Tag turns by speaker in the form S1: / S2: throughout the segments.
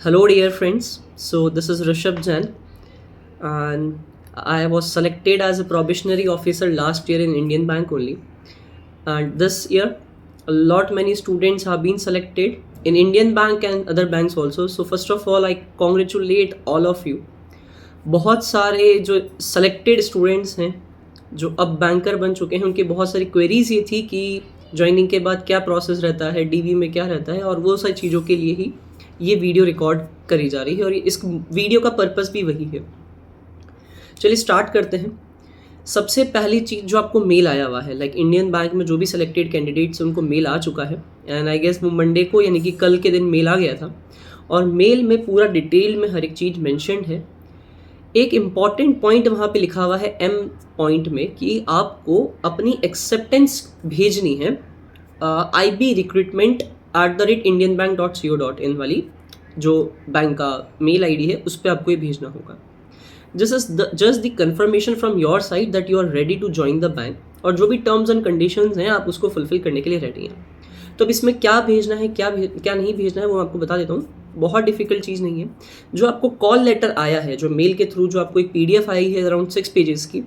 S1: Hello, dear friends. So, this is Rishabh Jain, and I was selected as a probationary officer last year in Indian Bank only. And this year, a lot many students have been selected in Indian Bank and other banks also. So, first of all, I congratulate all of you. बहुत सारे जो selected students हैं जो अब banker बन चुके हैं उनकी बहुत सारी क्वेरीज ये थी कि ज्वाइनिंग के बाद क्या प्रोसेस रहता है, डीवी में क्या रहता है, और वो सारी चीज़ों के लिए ही ये वीडियो रिकॉर्ड करी जा रही है और इस वीडियो का पर्पस भी वही है। चलिए स्टार्ट करते हैं। सबसे पहली चीज़ जो आपको मेल आया हुआ है, लाइक इंडियन बैंक में जो भी सिलेक्टेड कैंडिडेट्स उनको मेल आ चुका है, एंड आई गेस वो मंडे को यानी कि कल के दिन मेल आ गया था, और मेल में पूरा डिटेल में हर एक चीज़ मैंशनड है। एक इम्पॉर्टेंट पॉइंट वहाँ पे लिखा हुआ है एम पॉइंट में कि आपको अपनी एक्सेप्टेंस भेजनी है ib recruitment@indianbank.co.in वाली जो बैंक का मेल आईडी है उस पर आपको ये भेजना होगा। This is just the confirmation from your side that you are ready to join the bank, और जो भी टर्म्स एंड कंडीशंस हैं आप उसको फुलफिल करने के लिए रेडी हैं। तो अब इसमें क्या भेजना है क्या नहीं भेजना है वो आपको बता देता हूँ। बहुत डिफिकल्ट चीज़ नहीं है। जो आपको कॉल लेटर आया है, जो मेल के थ्रू जो आपको एक PDF आई है अराउंड 6 पेजेस की,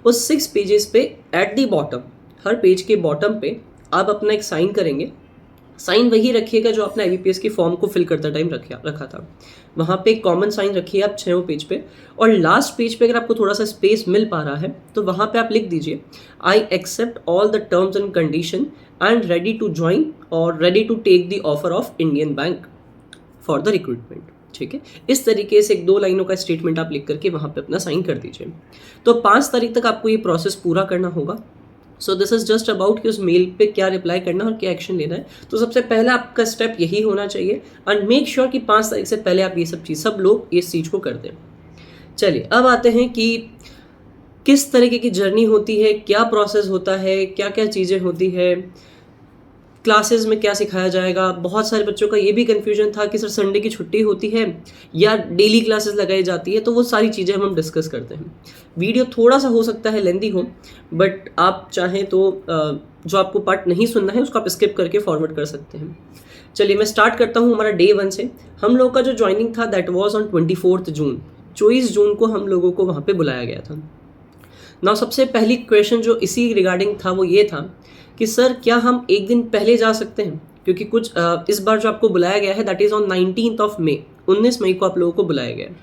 S1: उस 6 पेजेस पे at the bottom, her page के बॉटम पे आप अपना एक साइन करेंगे। साइन वही रखिएगा जो आपने IBPS के फॉर्म को फिल करते टाइम रखा था। वहाँ पे एक कॉमन साइन रखिए आप 6 पेज पे, और लास्ट पेज पे अगर आपको थोड़ा सा स्पेस मिल पा रहा है तो वहाँ पे आप लिख दीजिए I accept all the terms and condition and ready to join और ready to take the offer of Indian Bank for the recruitment. ठीक है, इस तरीके से 1-2 लाइनों का स्टेटमेंट आप लिख करके वहाँ पे अपना साइन कर दीजिए। तो 5 तारीख तक आपको ये प्रोसेस पूरा करना होगा। So this is just about कि उस मेल पे क्या रिप्लाई करना और क्या एक्शन लेना है। तो सबसे पहला आपका स्टेप यही होना चाहिए, एंड मेक श्योर कि 5 तारीख से पहले आप ये सब लोग इस चीज़ को कर दें। चलिए अब आते हैं कि किस तरीके की जर्नी होती है, क्या प्रोसेस होता है, क्या क्या चीज़ें होती है, क्लासेस में क्या सिखाया जाएगा। बहुत सारे बच्चों का ये भी कन्फ्यूजन था कि सर संडे की छुट्टी होती है या डेली क्लासेस लगाई जाती है, तो वो सारी चीज़ें हम डिस्कस करते हैं। वीडियो थोड़ा सा हो सकता है लेंदी हो, बट आप चाहें तो जो आपको पार्ट नहीं सुनना है उसको आप स्किप करके फॉरवर्ड कर सकते हैं। चलिए मैं स्टार्ट करता हूँ हमारा डे 1 से। हम लोग का जो ज्वाइनिंग था दैट वाज ऑन 24 जून। 24 जून को हम लोगों को वहाँ पे बुलाया गया था। ना सबसे पहली क्वेश्चन जो इसी रिगार्डिंग था वो ये था कि सर क्या हम एक दिन पहले जा सकते हैं, क्योंकि कुछ इस बार जो आपको बुलाया गया है दैट इज़ ऑन 19 मई, 19 मई को आप लोगों को बुलाया गया है।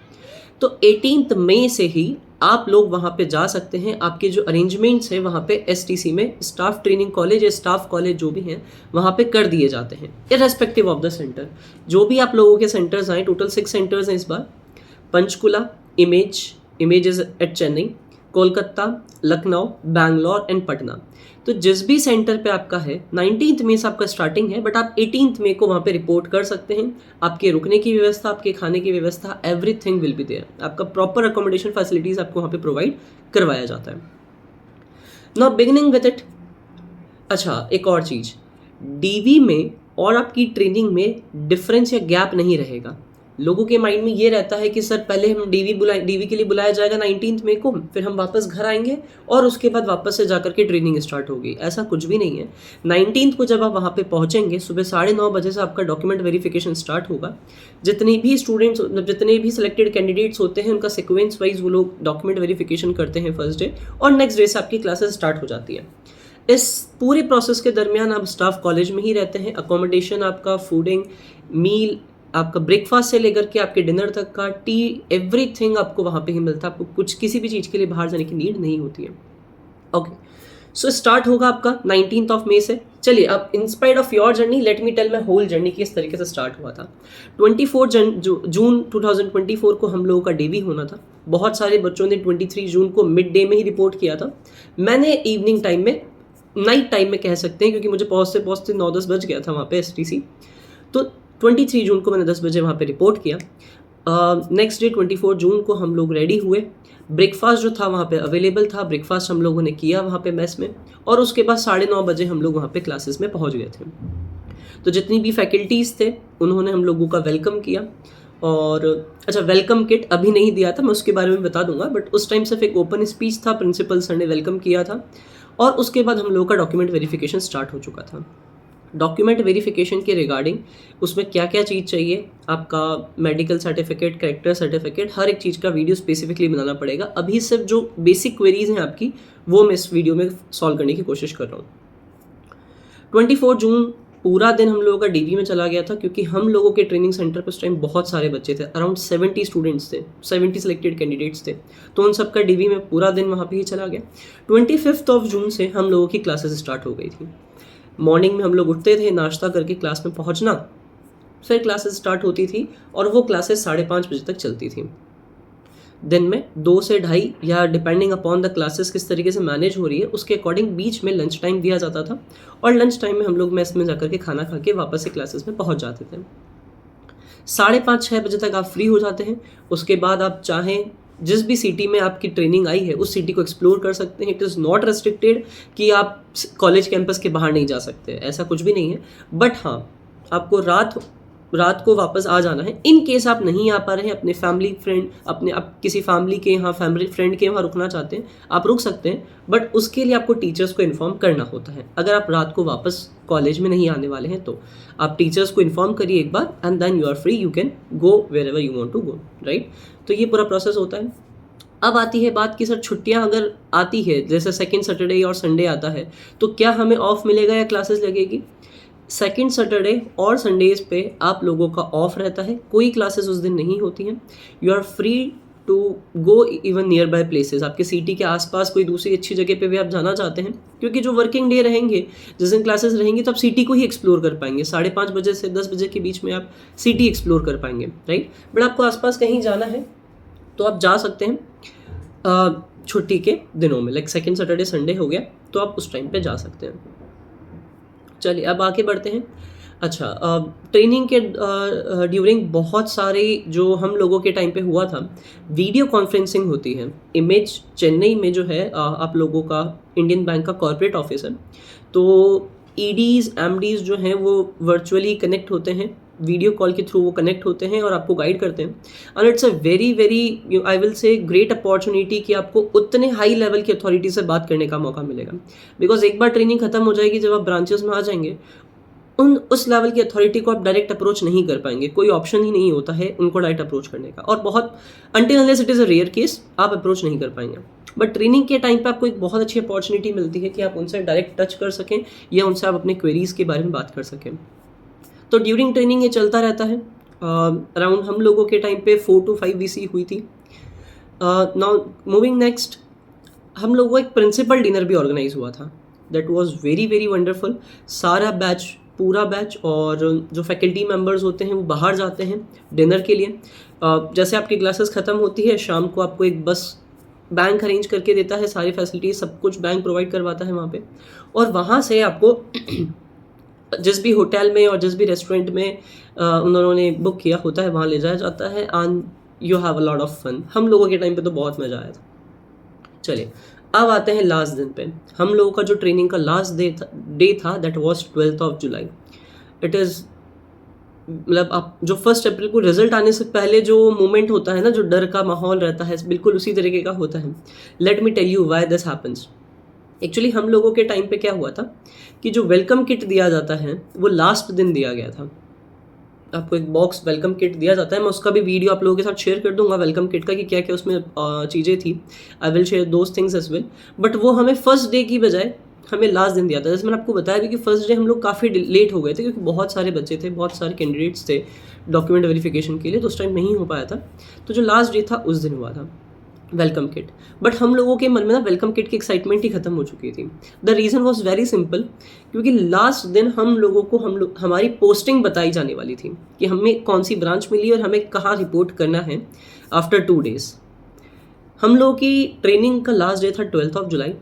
S1: तो 18 मई से ही आप लोग वहाँ पे जा सकते हैं। आपके जो अरेंजमेंट्स हैं वहाँ पे STC में, स्टाफ ट्रेनिंग कॉलेज या स्टाफ कॉलेज जो भी हैं वहाँ पे कर दिए जाते हैं, इररेस्पेक्टिव ऑफ द सेंटर। जो भी आप लोगों के सेंटर्स आए, टोटल 6 सेंटर्स हैं इस बार। पंचकुला, इमेज एट चेन्नई, कोलकाता, लखनऊ, बैंगलोर एंड पटना। तो जिस भी सेंटर पे आपका है 19 मई से आपका स्टार्टिंग है, बट आप 18 मई को वहाँ पे रिपोर्ट कर सकते हैं। आपके रुकने की व्यवस्था, आपके खाने की व्यवस्था, एवरीथिंग विल बी देयर। आपका प्रॉपर अकोमोडेशन फैसिलिटीज़ आपको वहाँ पे प्रोवाइड करवाया जाता है। Now beginning with it. अच्छा, एक और चीज़, DV में और आपकी ट्रेनिंग में डिफरेंस या गैप नहीं रहेगा। लोगों के माइंड में ये रहता है कि सर पहले हम DV के लिए बुलाया जाएगा 19 मई को, फिर हम वापस घर आएंगे और उसके बाद वापस से जाकर के ट्रेनिंग स्टार्ट होगी। ऐसा कुछ भी नहीं है। 19 को जब आप वहाँ पे पहुँचेंगे सुबह 9:30 बजे से आपका डॉक्यूमेंट वेरिफिकेशन स्टार्ट होगा। जितने भी स्टूडेंट्स, जितने भी सिलेक्टेड कैंडिडेट्स होते हैं उनका सिक्वेंस वाइज वो लोग डॉक्यूमेंट वेरिफिकेशन करते हैं फर्स्ट डे, और नेक्स्ट डे से आपकी क्लासेस स्टार्ट हो जाती है। इस पूरे प्रोसेस के दरमियान आप स्टाफ कॉलेज में ही रहते हैं। अकोमोडेशन आपका, फूडिंग, मील, आपका ब्रेकफास्ट से लेकर के आपके डिनर तक का, टी, एवरीथिंग आपको वहाँ पे ही मिलता है। आपको कुछ किसी भी चीज़ के लिए बाहर जाने की नीड नहीं होती है। ओके, सो स्टार्ट होगा आपका 19 मई से। चलिए अब inspired of your journey let me tell my whole journey किस तरीके से स्टार्ट हुआ था। 24 जून 2024 को हम लोगों का DV होना था। बहुत सारे बच्चों ने 23 जून को मिड डे में ही रिपोर्ट किया था। मैंने इवनिंग टाइम में, नाइट टाइम में कह सकते हैं, क्योंकि मुझे पहुँचते 9-10 बज गया था वहाँ पे STC। तो 23 जून को मैंने 10 बजे वहाँ पे रिपोर्ट किया। नेक्स्ट डे 24 जून को हम लोग रेडी हुए। ब्रेकफास्ट जो था वहाँ पे अवेलेबल था, ब्रेकफास्ट हम लोगों ने किया वहाँ पे मेस में, और उसके बाद 9:30 बजे हम लोग वहाँ पे क्लासेस में पहुँच गए थे। तो जितनी भी फैकल्टीज़ थे उन्होंने हम लोगों का वेलकम किया। और अच्छा, वेलकम किट अभी नहीं दिया था, मैं उसके बारे में बता दूंगा, बट उस टाइम सिर्फ एक ओपन स्पीच था, प्रिंसिपल सर ने वेलकम किया था, और उसके बाद हम लोगों का डॉक्यूमेंट वेरिफिकेशन स्टार्ट हो चुका था। डॉक्यूमेंट वेरिफिकेशन के रिगार्डिंग उसमें क्या क्या चीज़ चाहिए, आपका मेडिकल सर्टिफिकेट, कैरेक्टर सर्टिफिकेट, हर एक चीज़ का वीडियो स्पेसिफिकली बनाना पड़ेगा। अभी सिर्फ जो बेसिक क्वेरीज हैं आपकी वो मैं इस वीडियो में सॉल्व करने की कोशिश कर रहा हूँ। 24 जून पूरा दिन हम लोगों का डीवी में चला गया था, क्योंकि हम लोगों के ट्रेनिंग सेंटर पर उस टाइम बहुत सारे बच्चे थे, अराउंड 70 स्टूडेंट्स थे, 70 सिलेक्टेड कैंडिडेट्स थे, तो उन सबका डीवी में पूरा दिन वहाँ पे ही चला गया। 25 जून से हम लोगों की क्लासेस स्टार्ट हो गई थी। मॉर्निंग में हम लोग उठते थे, नाश्ता करके क्लास में पहुँचना, फिर क्लासेस स्टार्ट होती थी और वो क्लासेस 5:30 बजे तक चलती थी। दिन में 2 से 2:30 या डिपेंडिंग अपॉन द क्लासेस किस तरीके से मैनेज हो रही है उसके अकॉर्डिंग बीच में लंच टाइम दिया जाता था, और लंच टाइम में हम लोग मेस में जाकर के खाना खा के वापस से क्लासेस में पहुंच जाते थे। 5:30-6 बजे तक आप फ्री हो जाते हैं। उसके बाद आप चाहें जिस भी सिटी में आपकी ट्रेनिंग आई है उस सिटी को एक्सप्लोर कर सकते हैं। इट इज़ नॉट रेस्ट्रिक्टेड कि आप कॉलेज कैंपस के बाहर नहीं जा सकते, ऐसा कुछ भी नहीं है। बट हाँ, आपको रात को वापस आ जाना है। इन केस आप नहीं आ पा रहे हैं, अपने फैमिली फ्रेंड आप किसी फैमिली के यहाँ, फैमिली फ्रेंड के वहाँ रुकना चाहते हैं, आप रुक सकते हैं, बट उसके लिए आपको टीचर्स को इन्फॉर्म करना होता है। अगर आप रात को वापस कॉलेज में नहीं आने वाले हैं तो आप टीचर्स को इन्फॉर्म करिए एक बार, and then you are free, you can go wherever you want to go, right. तो ये पूरा प्रोसेस होता है। अब आती है बात कि सर छुट्टियां अगर आती है, जैसे सेकेंड सैटरडे और संडे आता है, तो क्या हमें ऑफ मिलेगा या क्लासेस लगेगी? सेकेंड सैटरडे और संडेज पे आप लोगों का ऑफ रहता है, कोई क्लासेस उस दिन नहीं होती हैं। You are free to go even nearby places. आपके सिटी के आसपास कोई दूसरी अच्छी जगह पे भी आप जाना चाहते हैं, क्योंकि जो वर्किंग डे रहेंगे, जिस दिन क्लासेस रहेंगी, तो आप सिटी को ही एक्सप्लोर कर पाएंगे। 5:30 बजे से 10 बजे के बीच में आप सिटी एक्सप्लोर कर पाएंगे, राइट। बट आपको आसपास कहीं जाना है तो आप जा सकते हैं छुट्टी के दिनों में, लाइक सेकेंड सैटरडे संडे हो गया तो आप उस टाइम पे जा सकते हैं। चलिए अब आगे बढ़ते हैं। अच्छा, ट्रेनिंग के ड्यूरिंग बहुत सारे जो हम लोगों के टाइम पे हुआ था, वीडियो कॉन्फ्रेंसिंग होती है। इमेज चेन्नई में जो है आप लोगों का इंडियन बैंक का कॉर्पोरेट ऑफिस है, तो ईडीज़ एमडीज़ जो हैं वो वर्चुअली कनेक्ट होते हैं, वीडियो कॉल के थ्रू वो कनेक्ट होते हैं और आपको गाइड करते हैं। And it's a very very I will say great opportunity कि आपको उतने हाई लेवल की अथॉरिटी से बात करने का मौका मिलेगा। बिकॉज एक बार ट्रेनिंग खत्म हो जाएगी, जब आप ब्रांचेस में आ जाएंगे, उस लेवल की अथॉरिटी को आप डायरेक्ट अप्रोच नहीं कर पाएंगे, कोई ऑप्शन ही नहीं होता है उनको डायरेक्ट अप्रोच करने का, और बहुत until unless it is a rare case आप अप्रोच नहीं कर पाएंगे। बट ट्रेनिंग के टाइम पे आपको एक बहुत अच्छी अपॉर्चुनिटी मिलती है कि आप उनसे डायरेक्ट टच कर सकें या उनसे आप अपने क्वेरीज के बारे में बात कर सकें। तो ड्यूरिंग ट्रेनिंग ये चलता रहता है। अराउंड हम लोगों के टाइम पे 4 to 5 VC हुई थी। नाउ मूविंग नेक्स्ट, हम लोगों को एक प्रिंसिपल डिनर भी ऑर्गेनाइज हुआ था। That was very very wonderful. सारा बैच, पूरा बैच और जो फैकल्टी मेंबर्स होते हैं वो बाहर जाते हैं डिनर के लिए। जैसे आपकी क्लासेस ख़त्म होती है, शाम को आपको एक बस बैंक अरेंज करके देता है, सारी फैसिलिटीज सब कुछ बैंक प्रोवाइड करवाता है वहाँ पे, और वहाँ से आपको जिस भी होटल में और जिस भी रेस्टोरेंट में उन्होंने बुक किया होता है वहाँ ले जाया जाता है, and you have a lot of fun. हम लोगों के टाइम पे तो बहुत मज़ा आया था। चलिए अब आते हैं लास्ट दिन पे। हम लोगों का जो ट्रेनिंग का लास्ट डे था that was 12 July. It is मतलब आप जो 1 अप्रैल को रिजल्ट आने से पहले जो मोमेंट होता है ना, जो डर का माहौल रहता है, बिल्कुल उसी तरीके का होता है। Let me tell you why this happens. Actually हम लोगों के टाइम पे क्या हुआ था कि जो वेलकम किट दिया जाता है वो लास्ट दिन दिया गया था। आपको एक बॉक्स वेलकम किट दिया जाता है, मैं उसका भी वीडियो आप लोगों के साथ शेयर कर दूंगा वेलकम किट का, कि क्या क्या उसमें चीज़ें थी। I will share those things as well. But वो हमें फर्स्ट डे की बजाय हमें लास्ट दिन दिया था। जैसे मैंने आपको बताया भी कि फर्स्ट डे हम लोग काफ़ी लेट हो गए थे, क्योंकि बहुत सारे बच्चे थे, बहुत सारे कैंडिडेट्स थे डॉक्यूमेंट वेरिफिकेशन के लिए, तो उस टाइम नहीं हो पाया था। तो जो लास्ट डे था उस दिन हुआ था वेलकम किट। बट हम लोगों के मन में ना वेलकम किट की एक्साइटमेंट ही खत्म हो चुकी थी। The reason was very simple, क्योंकि लास्ट दिन हम लोगों को हमारी पोस्टिंग बताई जाने वाली थी कि हमें कौन सी ब्रांच मिली और हमें कहाँ रिपोर्ट करना है आफ्टर 2 days। हम लोगों की ट्रेनिंग का लास्ट डे था 12 जुलाई,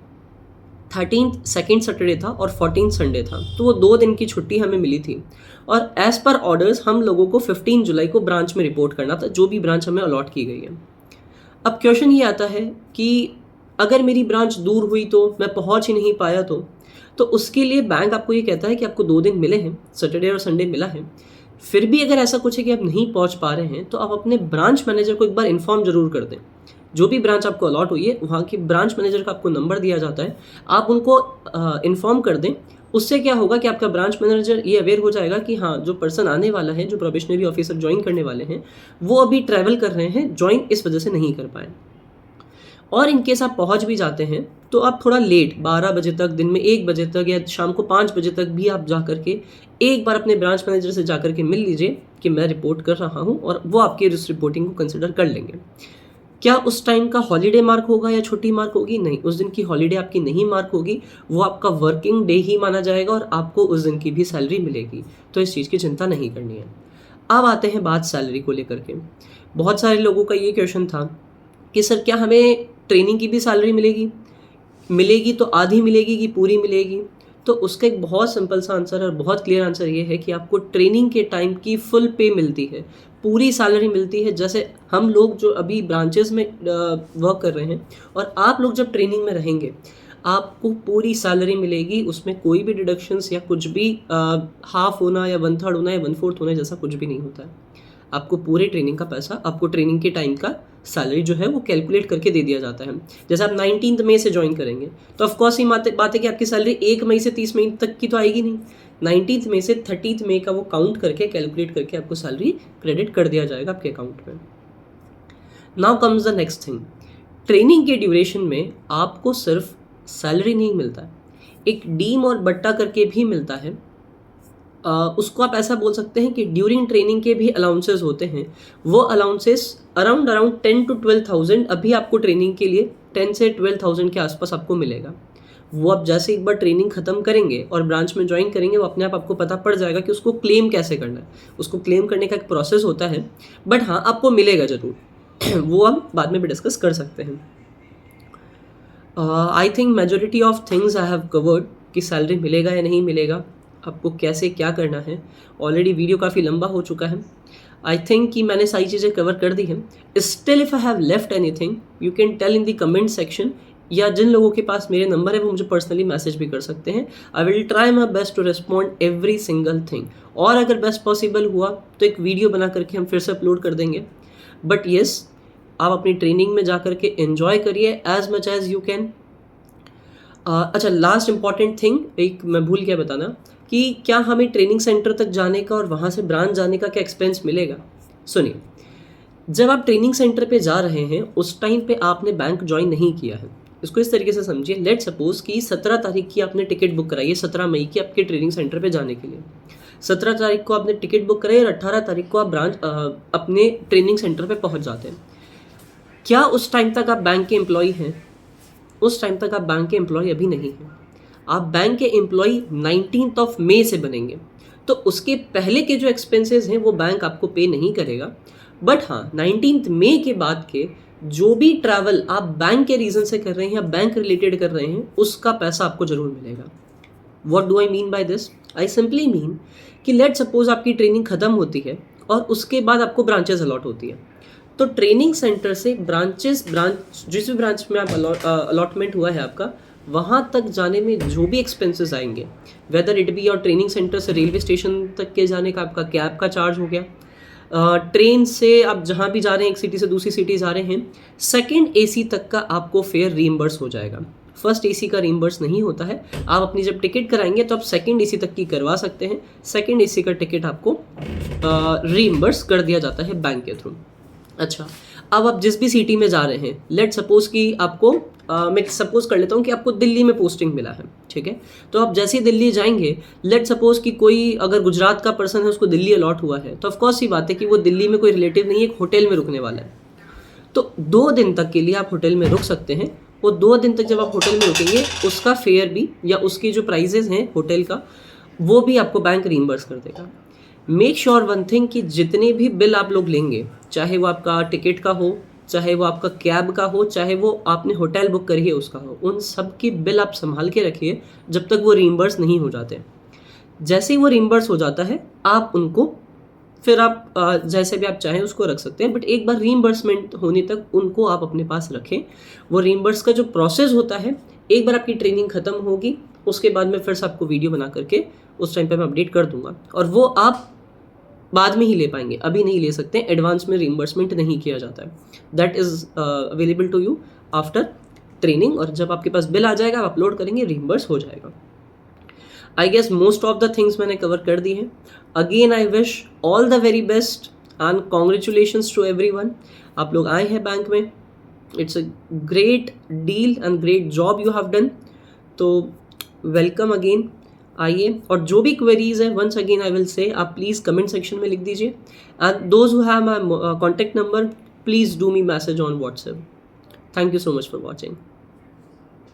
S1: 13 सेकेंड सैटरडे था और 14 संडे था, तो वो 2 दिन की छुट्टी हमें मिली थी। और एज़ पर ऑर्डर्स हम लोगों को 15 जुलाई को ब्रांच में रिपोर्ट करना था, जो भी ब्रांच हमें अलॉट की गई है। अब क्वेश्चन ये आता है कि अगर मेरी ब्रांच दूर हुई तो मैं पहुंच ही नहीं पाया तो उसके लिए बैंक आपको ये कहता है कि आपको 2 दिन मिले हैं, सैटरडे और संडे मिला है। फिर भी अगर ऐसा कुछ है कि आप नहीं पहुंच पा रहे हैं तो आप अपने ब्रांच मैनेजर को एक बार इन्फॉर्म जरूर कर दें। जो भी ब्रांच आपको अलॉट हुई है वहाँ की ब्रांच मैनेजर का आपको नंबर दिया जाता है, आप उनको इन्फॉर्म कर दें। उससे क्या होगा कि आपका ब्रांच मैनेजर ये अवेयर हो जाएगा कि हाँ, जो पर्सन आने वाला है, जो प्रोबेशनरी ऑफिसर ज्वाइन करने वाले हैं, वो अभी ट्रैवल कर रहे हैं, ज्वाइन इस वजह से नहीं कर पाए। और इन केस आप पहुंच भी जाते हैं तो आप थोड़ा लेट 12 बजे तक, दिन में 1 बजे तक या शाम को 5 बजे तक भी आप जा कर के एक बार अपने ब्रांच मैनेजर से जा कर के मिल लीजिए कि मैं रिपोर्ट कर रहा हूं, और वो आपकी इस रिपोर्टिंग को कंसिडर कर लेंगे। क्या उस टाइम का हॉलीडे मार्क होगा या छुट्टी मार्क होगी? नहीं, उस दिन की हॉलीडे आपकी नहीं मार्क होगी, वो आपका वर्किंग डे ही माना जाएगा और आपको उस दिन की भी सैलरी मिलेगी। तो इस चीज़ की चिंता नहीं करनी है। अब आते हैं बात सैलरी को लेकर के। बहुत सारे लोगों का ये क्वेश्चन था कि सर क्या हमें ट्रेनिंग की भी सैलरी मिलेगी? मिलेगी तो आधी मिलेगी कि पूरी मिलेगी? तो उसका एक बहुत सिंपल सा आंसर और बहुत क्लियर आंसर ये है कि आपको ट्रेनिंग के टाइम की फुल पे मिलती है, पूरी सैलरी मिलती है। जैसे हम लोग जो अभी ब्रांचेस में वर्क कर रहे हैं और आप लोग जब ट्रेनिंग में रहेंगे, आपको पूरी सैलरी मिलेगी, उसमें कोई भी डिडक्शंस या कुछ भी हाफ होना या 1/3 होना या 1/4 होना जैसा कुछ भी नहीं होता है। आपको पूरे ट्रेनिंग का पैसा, आपको ट्रेनिंग के टाइम का सैलरी जो है वो कैलकुलेट करके दे दिया जाता है। जैसे आप 19 मई से ज्वाइन करेंगे तो ऑफकोर्स ये बात है कि आपकी सैलरी 1 मई से 30 मई तक की तो आएगी नहीं। 19 मई से 30 मई का वो काउंट करके, कैलकुलेट करके आपको सैलरी क्रेडिट कर दिया जाएगा आपके अकाउंट में। Now comes the next thing. Training के ड्यूरेशन में आपको सिर्फ सैलरी नहीं मिलता है, एक डीम और बट्टा करके भी मिलता है। उसको आप ऐसा बोल सकते हैं कि ड्यूरिंग ट्रेनिंग के भी अलाउंसेस होते हैं। वो अलाउंसेस अराउंड 10 to 12,000 अभी आपको ट्रेनिंग के लिए 10 से 12,000 के आसपास आपको मिलेगा। वो आप जैसे एक बार ट्रेनिंग खत्म करेंगे और ब्रांच में ज्वाइन करेंगे, वो अपने आप आपको पता पड़ जाएगा कि उसको क्लेम कैसे करना है। उसको क्लेम करने का एक प्रोसेस होता है, बट हाँ, आपको मिलेगा ज़रूर। वो हम बाद में भी डिस्कस कर सकते हैं। I think majority of things I have covered कि सैलरी मिलेगा या नहीं मिलेगा, आपको कैसे क्या करना है। ऑलरेडी वीडियो काफ़ी लंबा हो चुका है। आई थिंक कि मैंने सारी चीज़ें कवर कर दी हैं। Still if I have left anything you can tell in the comment section, या जिन लोगों के पास मेरे नंबर है वो मुझे पर्सनली मैसेज भी कर सकते हैं। I will try my best to respond every single thing, और अगर बेस्ट पॉसिबल हुआ तो एक वीडियो बना करके हम फिर से अपलोड कर देंगे। बट येस, आप अपनी ट्रेनिंग में जा करके एन्जॉय करिए as much as you can. अच्छा, लास्ट इंपॉर्टेंट थिंग एक मैं भूल गया बताना कि क्या हमें ट्रेनिंग सेंटर तक जाने का और वहाँ से ब्रांच जाने का क्या एक्सपेंस मिलेगा। सुनिए, जब आप ट्रेनिंग सेंटर पे जा रहे हैं उस टाइम पे आपने बैंक ज्वाइन नहीं किया है। इसको इस तरीके से समझिए, लेट सपोज कि 17 तारीख की आपने टिकट बुक कराई है, 17 मई की आपके ट्रेनिंग सेंटर पे जाने के लिए। 17 तारीख को आपने टिकट बुक कराई और 18 तारीख को आप ब्रांच अपने ट्रेनिंग सेंटर पे पहुँच जाते हैं। क्या उस टाइम तक आप बैंक के एम्प्लॉय हैं? उस टाइम तक आप बैंक के एम्प्लॉय अभी नहीं हैं। आप बैंक के एम्प्लॉय 19 मई से बनेंगे, तो उसके पहले के जो एक्सपेंसेस हैं वो बैंक आपको पे नहीं करेगा। बट हाँ, 19 मई के बाद के जो भी ट्रैवल आप बैंक के रीज़न से कर रहे हैं या बैंक रिलेटेड कर रहे हैं, उसका पैसा आपको ज़रूर मिलेगा। What do I mean by this? I simply mean कि लेट सपोज आपकी ट्रेनिंग ख़त्म होती है और उसके बाद आपको ब्रांचेस अलॉट होती है। तो ट्रेनिंग सेंटर से ब्रांच जिस भी ब्रांच में आप अलॉटमेंट हुआ है आपका, वहाँ तक जाने में जो भी एक्सपेंसेस आएंगे, वेदर इट बी और ट्रेनिंग सेंटर से रेलवे स्टेशन तक के जाने का आपका कैब का चार्ज हो गया, ट्रेन से आप जहाँ भी जा रहे हैं, एक सिटी से दूसरी सिटी जा रहे हैं, सेकंड एसी तक का आपको फेयर रीइंबर्स हो जाएगा। फर्स्ट एसी का रीइंबर्स नहीं होता है। आप अपनी जब टिकट कराएंगे तो आप सेकंड एसी तक की करवा सकते हैं। सेकंड एसी का टिकट आपको रीइंबर्स कर दिया जाता है बैंक के थ्रू। अच्छा, अब आप जिस भी सिटी में जा रहे हैं, लेट सपोज कि आपको मैं सपोज कर लेता हूँ कि आपको दिल्ली में पोस्टिंग मिला है, ठीक है। तो आप जैसे ही दिल्ली जाएंगे, लेट सपोज कि कोई अगर गुजरात का पर्सन है, उसको दिल्ली अलॉट हुआ है, तो ऑफकोर्स ही बात है कि वो दिल्ली में कोई रिलेटिव नहीं है, एक होटल में रुकने वाला है। तो 2 दिन तक के लिए आप होटल में रुक सकते हैं। वो 2 दिन तक जब आप होटल में रुकेंगे, उसका फेयर भी या उसकी जो प्राइजेज़ हैं होटल का, वो भी आपको बैंक रीइंबर्स कर देगा। मेक श्योर वन थिंग कि जितने भी बिल आप लोग लेंगे, चाहे वो आपका टिकट का हो, चाहे वो आपका कैब का हो, चाहे वो आपने होटल बुक करी है उसका हो, उन सब की बिल आप संभाल के रखिए जब तक वो रीइंबर्स नहीं हो जाते। जैसे ही वो रीइंबर्स हो जाता है, आप उनको फिर आप जैसे भी आप चाहें उसको रख सकते हैं, बट एक बार रीइंबर्समेंट होने तक उनको आप अपने पास रखें। वो रीइंबर्स का जो प्रोसेस होता है, एक बार आपकी ट्रेनिंग ख़त्म होगी, उसके बाद में फिर से आपको वीडियो बना करके उस टाइम पे मैं अपडेट कर दूंगा, और वो आप बाद में ही ले पाएंगे, अभी नहीं ले सकते। एडवांस में रीइंबर्समेंट नहीं किया जाता है। That is available to you after training, और जब आपके पास बिल आ जाएगा आप अपलोड करेंगे, रीइंबर्स हो जाएगा। I guess most of the things मैंने कवर कर दी हैं. Again I wish all the very best and congratulations to everyone. आप लोग आए हैं बैंक में, it's a great deal and great job you have done. तो वेलकम अगेन. आइए, और जो भी क्वेरीज है once again I will say आप प्लीज़ कमेंट सेक्शन में लिख दीजिए. And those who have my contact number, please do me message on WhatsApp. Thank you so much for watching.